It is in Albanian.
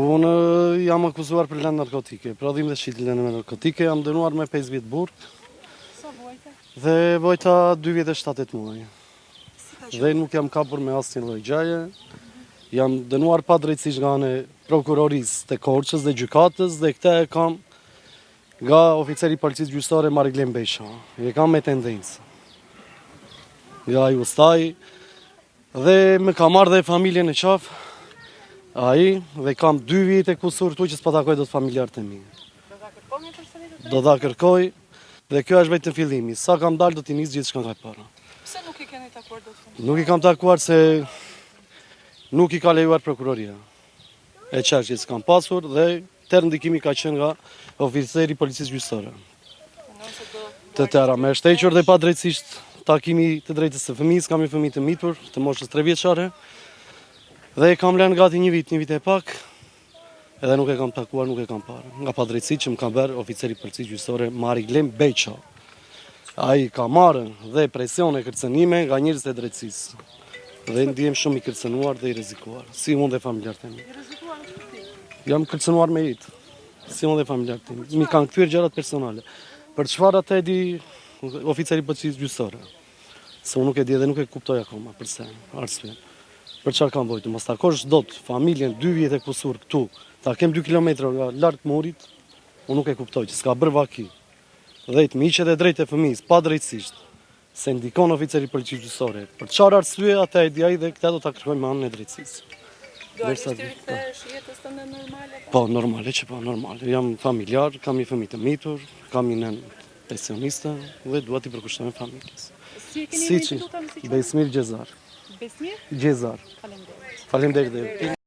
Unë jam akuzuar për lëndë narkotike, prodhim dhe shqit lëndë me narkotike, jam dënuar me 5 vjetë burg. Sa vojta? Dhe vojta 2 vjetë e 7 muaj. Dhe nuk jam kapur me asnjë lloj gjaje. Jam dënuar pa drejtësisht nga anë e prokurorisë të Korçës dhe gjykatës dhe këtë e kam nga oficeri i policisë gjyqësore Mariglen Besha. E kam me tendencë. Nga ai ustaj dhe më ka marrë dhe familjen e qafë. Ai dhe kam 2 vite kusur tu që s'pa takoj do të familjarët e mi. Do ta kërkoj dhe kjo është vetëm fillimi. Sa kam dalë do t'i nis gjithçka nga para. Pse nuk i keni takuar dot? Nuk i kam takuar se nuk i ka lejuar prokuroria. E qartë që s'kam pasur dhe tërë ndikimi ka qenë nga oficeri i policisë gjyqësore. Të tëra me shtequr dhe pa drejtësisht takimi të drejtës së fëmijës, kam një fëmijë të mitur, të moshës 3 vjeçare. Dhe e kam lënë gati një vit e pak, edhe nuk e kam takuar, nuk e kam parë. Nga pa drejtësi që më ka bërë oficeri i policisë gjyqësore Mariglen Besha. Ai ka marrë dhe presion e kërcënime nga njerëzit e drejtësisë. Dhe ndihem shumë i kërcënuar dhe i rrezikuar, si unë dhe familjarët e mi. I rrezikuar në shpirti? Jam kërcënuar me jetë, si unë dhe familjarët e mi. Mi kanë kthyer gjërat personale. Për çfarë atë e di oficeri i policisë gjyqësore? Se unë nuk e di dhe nuk e kuptoj akoma përse, arsye. Për çfarë kam vojtë? Mos takosh dot familjen 2 vjet e kusur këtu, ta kem 2 kilometra nga lart murit, unë nuk e kuptoj që s'ka bërë vaki. Dhe të miqet e drejtë e fëmijës, pa drejtësisht, se ndikon oficeri i policisë gjyqësore. Për çfarë arsye atë e di ai dhe këtë do ta kërkojmë me anën e drejtësisë. Do të rikthesh jetës tënde normale? Po, normale që po, normale. Jam familjar, kam një fëmijë të mitur, kam një nën pensioniste dhe dua t'i përkushtoj familjes. Si e keni menduar? Besmir Gjezar. Besmir? Gjezar. Faleminderit. Faleminderit.